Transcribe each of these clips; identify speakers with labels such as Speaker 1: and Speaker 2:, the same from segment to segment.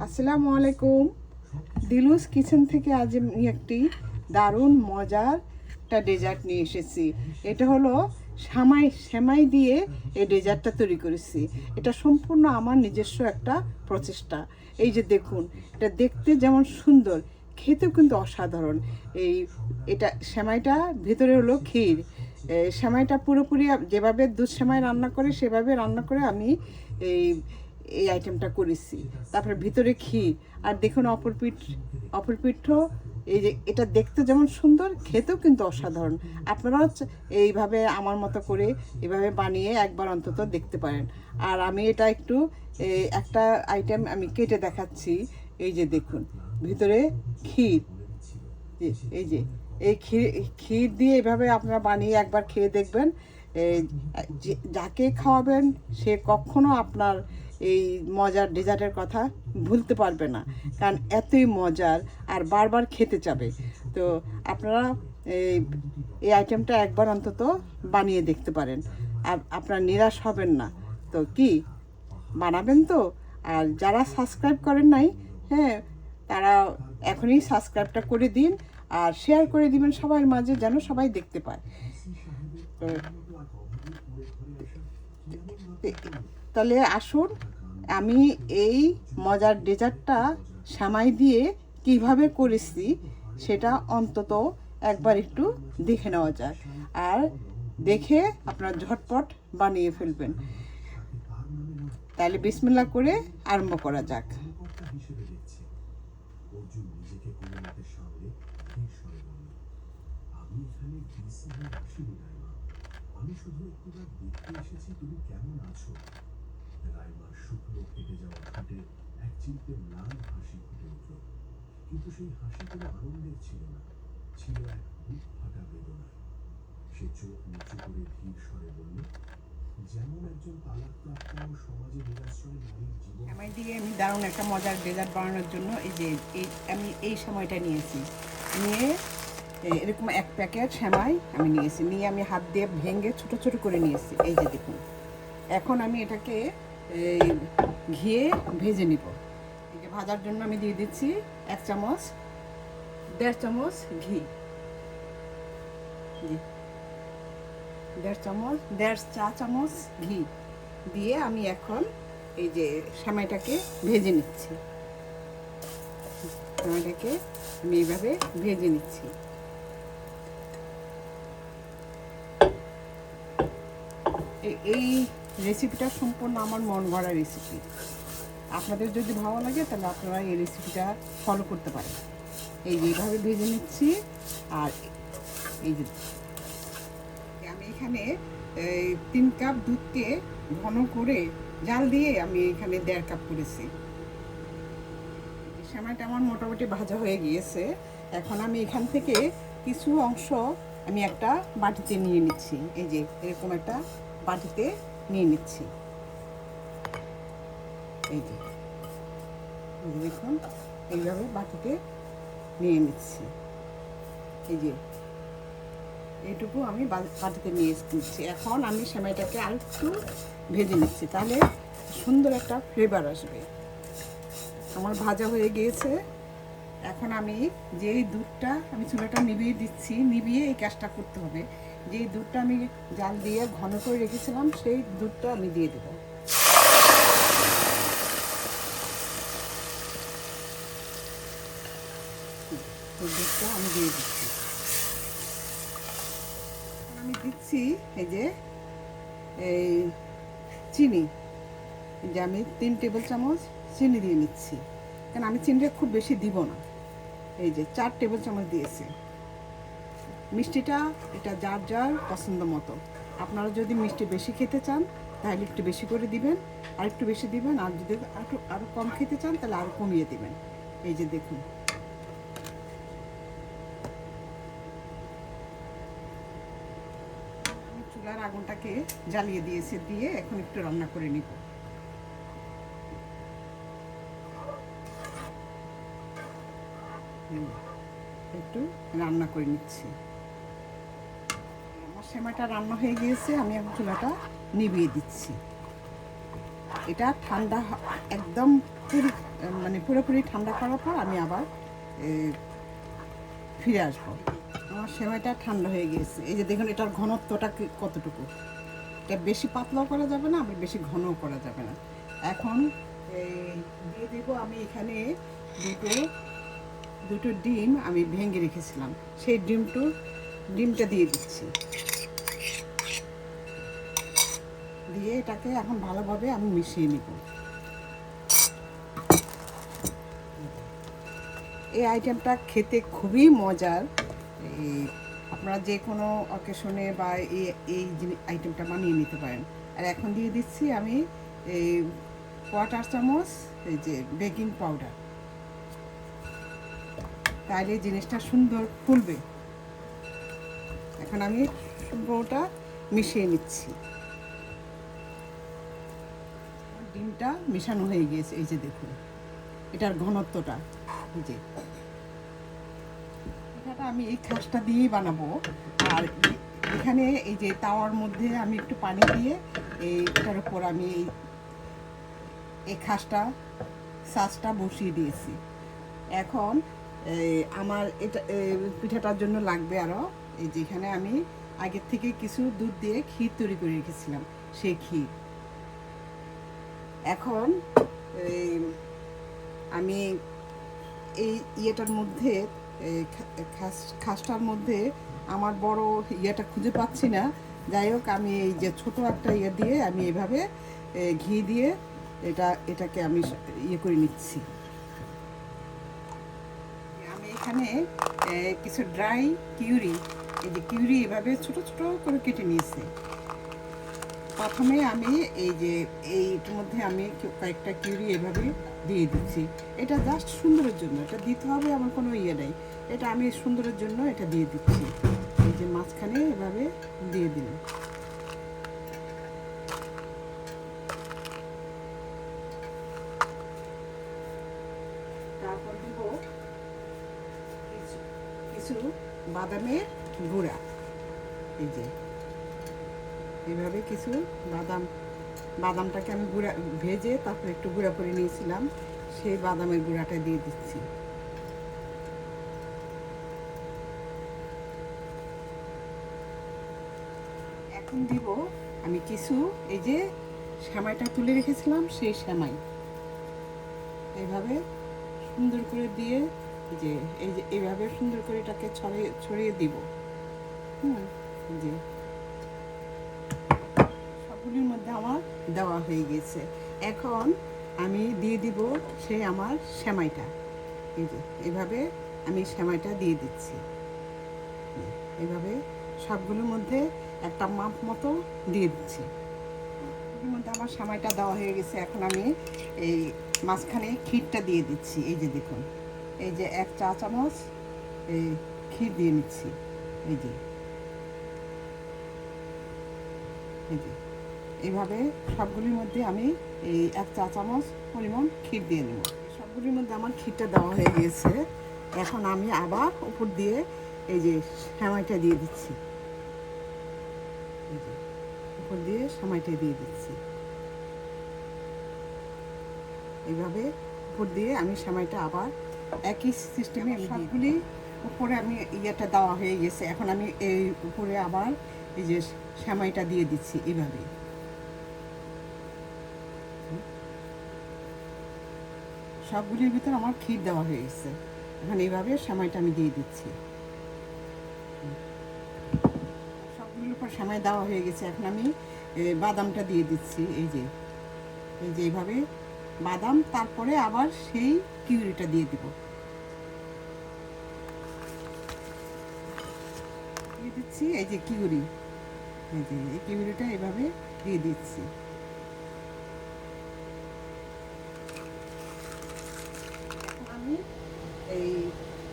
Speaker 1: আসসালামু আলাইকুম। দিলুস কিচেন থেকে আজ আমি একটি দারুণ মজার একটা ডেজার্ট নিয়ে এসেছি। এটা হলো সেমাই দিয়ে এই ডেজার্টটা তৈরি করেছি। এটা সম্পূর্ণ আমার নিজস্ব একটা প্রচেষ্টা। এই যে দেখুন, এটা দেখতে যেমন সুন্দর, খেতেও কিন্তু অসাধারণ। এটা সেমাইটা ভিতরে হলো ক্ষীর। সেমাইটা পুরোপুরি যেভাবে দুধ সেমাই রান্না করে সেভাবে রান্না করে আমি এই এই আইটেমটা করেছি। তারপরে ভিতরে ক্ষীর, আর দেখুন অপর পিঠ এই যে এটা দেখতে যেমন সুন্দর, খেতেও কিন্তু অসাধারণ। আপনারাও এইভাবে আমার মতো করে এভাবে বানিয়ে একবার অন্তত দেখতে পারেন। আর আমি এটা একটু একটা আইটেম আমি কেটে দেখাচ্ছি। এই যে দেখুন, ভিতরে ক্ষীর, এই যে এই ক্ষীর দিয়ে এভাবে আপনারা বানিয়ে একবার খেয়ে দেখবেন। যাকে খাওয়াবেন সে কখনো আপনার এই মজার ডেজার্টের কথা ভুলতে পারবে না, কারণ এতই মজার আর বারবার খেতে চাবে। তো আপনারা এই আইটেমটা একবার অন্তত বানিয়ে দেখতে পারেন, আর আপনারা নিরাশ হবেন না। তো কি বানাবেন তো? আর যারা সাবস্ক্রাইব করেন নাই, হ্যাঁ, তারা এখনই সাবস্ক্রাইবটা করে দিন আর শেয়ার করে দিবেন সবার মাঝে, যেন সবাই দেখতে পায়। তাহলে আসুন, আমি এই মজার ডেজার্টটা সেমাই দিয়ে কিভাবে করেছি সেটা অন্তত একবার একটু দেখে নেওয়া যায়, আর দেখে আপনারা ঝটপট বানিয়ে ফেলবেন। তাহলে বিসমিল্লাহ করে আরম্ভ করা যাক। আমি শুধু একটুবার দেখতে এসেছি তুমি কেমন আছো। রাইমার শুকনো ফেটে যাওয়া ঠোঁটে এক চিলতে ম্লান হাসি ফুটে উঠল, কিন্তু সেই হাসি কোনো আনন্দের ছিল না, ছিল এক বুক ফাটা বেদনা। সে চোখ নিচু করে ধীর স্বরে বলল, যেমন একজন তালাকপ্রাপ্ত ও সমাজে নিরাশ্রয় নারীর জীবন। আমি দিয়ে আমি দারুণ একটা মজার ডেজার্ট বানানোর জন্য আমি এই সময়টা নিয়েছি। নিয়ে এরকম এক প্যাকেট সেমাই আমি নিয়েছি, নিয়ে আমি হাত দিয়ে ভেঙে ছোট ছোট করে নিয়েছি। এই যে দেখুন, এখন আমি এটাকে ঘিয়ে ভেজে নিব। এই যে ভাজার জন্য আমি দিয়ে দিচ্ছি 1.5 চামচ ঘি, 1.5 চা চামচ ঘি দিয়ে আমি এখন এই যে সেমাইটাকে ভেজে নিচ্ছি। সেমাইটাকে আমি এইভাবে ভেজে নিচ্ছি। এই রেসিপিটা সম্পূর্ণ আমার মন গড়া রেসিপি। আপনাদের যদি ভালো লাগে তাহলে আপনারা এই রেসিপিটা ফলো করতে পারেন। এই যে এইভাবে ভেজে নিচ্ছি। আর এই যে আমি এখানে 3 কাপ দুধকে ঘন করে জাল দিয়ে আমি এখানে 1.5 কাপ করেছি। সেমাইটা আমার মোটামুটি ভাজা হয়ে গিয়েছে। এখন আমি এখান থেকে কিছু অংশ আমি একটা বাটিতে নিয়ে নিচ্ছি। এই যে এরকম একটা বাটিতে নিয়ে নিচ্ছি। এই যে দেখুন, এইভাবে বাটিতে নিয়ে নিচ্ছি। এই যে এইটুকু আমি বাটিতে নিয়ে নিচ্ছি। এখন আমি সেমাইটাকে আর একটু ভেজে নিচ্ছি, তাহলে সুন্দর একটা ফ্লেভার আসবে। আমার ভাজা হয়ে গিয়েছে। এখন আমি যেই দুধটা আমি চুলাটা নিভিয়ে দিচ্ছি, নিভিয়ে এই কাজটা করতে হবে। যেই দুধটা আমি জাল দিয়ে ঘন করে রেখেছিলাম সেই দুধটা আমি দিয়ে দেবো। দুধটা আমি দিয়ে দিচ্ছি। আমি দিচ্ছি এই যে চিনি, যে আমি 3 টেবিল চামচ চিনি দিয়ে নিচ্ছি, কারণ আমি চিনিটা খুব বেশি দিব না। এই যে 4 টেবিল চামচ দিয়েছি। মিষ্টিটা এটা যার যার পছন্দ মতো। আপনারা যদি মিষ্টি বেশি খেতে চান তাহলে একটু বেশি করে দিবেন, আর একটু বেশি দিবেন। আর যদি আরও কম খেতে চান তাহলে আরও কমিয়ে দিবেন। এই যে দেখুন, আমি চুলার আগুনটাকে জ্বালিয়ে দিয়েছি, দিয়ে এখন একটু রান্না করে নিব। একটু রান্না করে নিচ্ছি। আমার সেমাইটা রান্না হয়ে গিয়েছে, আমি এখন চুলাটা নিভিয়ে দিচ্ছি। এটা ঠান্ডা, একদম মানে পুরোপুরি ঠান্ডা করার পর আমি আবার ফিরে আসবো। আমার সেমাইটা ঠান্ডা হয়ে গিয়েছে। এই যে দেখুন এটার ঘনত্বটা কতটুকু। এটা বেশি পাতলাও করা যাবে না, আবার বেশি ঘনও করা যাবে না। এখন দিয়ে দিব আমি এখানে দুটো ডিম আমি ভেঙে রেখেছিলাম, সেই ডিমটা দিয়ে দিচ্ছি। দিয়ে এটাকে এখন ভালোভাবে আমি মিশিয়ে নিব। এই আইটেমটা খেতে খুবই মজার। আপনারা যে কোনো অকেশনে বা এই আইটেমটা বানিয়ে নিতে পারেন। আর এখন দিয়ে দিচ্ছি আমি এই 1/4 চামচ এই যে বেকিং পাউডার, তাহলে জিনিসটা সুন্দর ফুলবে। এখন আমি পুরোটা মিশিয়ে নিচ্ছি। ডিমটা মেশানো হয়ে গিয়েছে, এই যে দেখুন এটার ঘনত্বটা। এই যে এটা আমি এই খাসটা দিয়েই বানাবো। আর এখানে এই যে তাওয়ার মধ্যে আমি একটু পানি দিয়ে এইটার উপর আমি এই সাজটা বসিয়ে দিয়েছি। এখন আমার এটা পিঠাটার জন্য লাগবে আরও এই যে এখানে আমি আগের থেকে কিছু দুধ দিয়ে ক্ষীর তৈরি করে রেখেছিলাম, সেই ক্ষীর। এখন আমি এই ইয়েটার মধ্যে খাসটার মধ্যে আমার বড় ইয়েটা খুঁজে পাচ্ছি না। যাই হোক আমি এই যে ছোট একটা ইয়ে দিয়ে আমি এভাবে ঘি দিয়ে এটাকে আমি ইয়ে করে নিচ্ছি। আমি এখানে কিছু ড্রাই কিউরি, এই যে কিউরি এভাবে ছোট ছোট করে কেটে নিয়েছি। প্রথমে আমি এই যে এইটার মধ্যে আমি কয়েকটা কিউরি এভাবে দিয়ে দিচ্ছি। এটা জাস্ট সুন্দরের জন্য, এটা দিতে হবে আমার কোনো ইয়ে নেই, এটা আমি সুন্দরের জন্য এটা দিয়ে দিচ্ছি। এই যে মাঝখানে এভাবে দিয়ে দিলাম। তারপর দিব কিছু বাদামের গুঁড়া, এই যে এইভাবে কিছু বাদামটাকে আমি ভেজে তারপর একটু গুঁড়া করে নিয়েছিলাম, সেই বাদামের গুঁড়াটা দিয়ে দিচ্ছি। এখন দিব আমি কিছু এই যে সেমাইটা তুলে রেখেছিলাম, সেই সেমাই এইভাবে সুন্দর করে দিয়ে যে এই যে এইভাবে সুন্দর করে এটাকে ছড়িয়ে দিব। যে সবগুলির মধ্যে আমার দেওয়া হয়ে গেছে। এখন আমি দিয়ে দিব সেই আমার সেমাইটা। এই যে এইভাবে আমি সেমাইটা দিয়ে দিচ্ছি। এইভাবে সবগুলোর মধ্যে একটা মাপ মতো দিয়ে দিচ্ছি। এর মধ্যে আমার সেমাইটা দেওয়া হয়ে গেছে। এখন আমি এই মাঝখানে ক্ষীরটা দিয়ে দিচ্ছি। এই যে দেখুন এই যে 1 চা চামচ এই ক্ষীর দিয়ে নিচ্ছি। এই যে এইভাবে সবগুলির মধ্যে আমি এই 1 চা চামচ পরিমাণ ক্ষীর দিয়ে নেব। সবগুলির মধ্যে আমার ক্ষীরটা দেওয়া হয়ে গিয়েছে। এখন আমি আবার উপর দিয়ে এই যে সেমাইটা দিয়ে দিচ্ছি। উপর দিয়ে সেমাইটা দিয়ে দিচ্ছি। এইভাবে উপর দিয়ে আমি সেমাইটা আবার একই সিস্টেমে সবগুলি উপরে আমি ইয়েটা দেওয়া হয়ে গেছে। এখন আমি এই উপরে আবার এই যে সেমাইটা দিয়ে দিচ্ছি। এইভাবে সবগুলির ভিতর আমার ক্ষীর দেওয়া হয়ে গেছে। এখন এইভাবে সেমাইটা আমি দিয়ে দিচ্ছি। সবগুলির উপর সেমাই দেওয়া হয়ে গেছে। এখন আমি বাদামটা দিয়ে দিচ্ছি। এই যে এইভাবে বাদাম, তারপরে আবার সেই কিউরিটা দিয়ে দিব। দিয়ে দিচ্ছি এই যে কিউরি, এই যে এই কিউরিটা এভাবে দিয়ে দিচ্ছি। আমি এই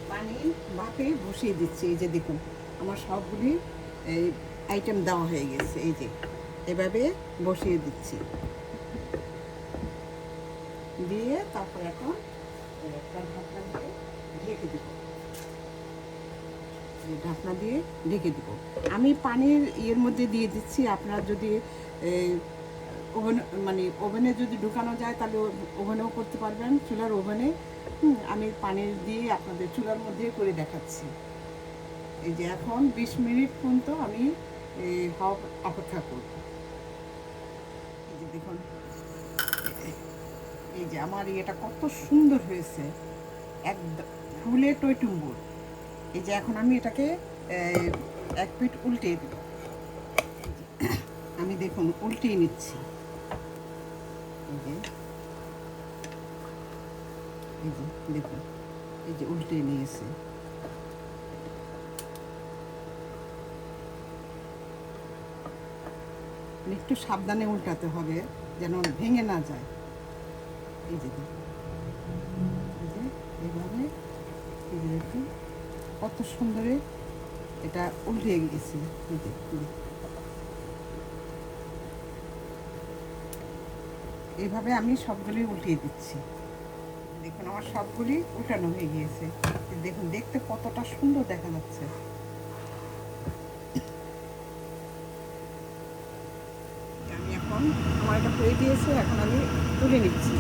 Speaker 1: পানি ভাপে বসিয়ে দিচ্ছি। এই যে দেখুন আমার সবগুলি এই আইটেম দেওয়া হয়ে গেছে। এই যে এভাবে বসিয়ে দিচ্ছি, দিয়ে তারপর এখন ঢাকনা দিয়ে ঢেকে দিব। ঢাকনা দিয়ে ঢেকে দিব। আমি পানির ইয়ের মধ্যে দিয়ে দিচ্ছি। আপনারা যদি ওভেন মানে ওভেনে যদি ঢুকানো যায় তাহলে ওভেনেও করতে পারবেন, চুলার ওভেনে। আমি পানি দিয়ে আপনাদের চুলার মধ্যে করে দেখাচ্ছি। এই যে এখন 20 মিনিট পর্যন্ত আমি অপেক্ষা করব। এই যে দেখুন, এই যে আমার এটা কত সুন্দর হয়েছে, একদম ফুলে টইটুম্বুর। এই যে এখন আমি এটাকে এক পিঠ উল্টিয়ে দেব। আমি দেখুন উল্টিয়ে নিচ্ছি। এই যে দেখুন, এই যে উল্টিয়ে নিয়েছে। একটু সাবধানে উল্টাতে হবে যেন ভেঙে না যায়। এই যে দেখুন, এই যে এইভাবে, এই যে দেখুন কত সুন্দরে এটা উল্টে গিয়েছে। এই যে এইভাবে আমি সবগুলি উল্টিয়ে দিচ্ছি। দেখুন আমার সবগুলি উল্টানো হয়ে গিয়েছে। দেখুন দেখতে কতটা সুন্দর দেখা যাচ্ছে। আমি এখন, আমার এটা হয়ে গিয়েছে, এখন আমি তুলে নিচ্ছি।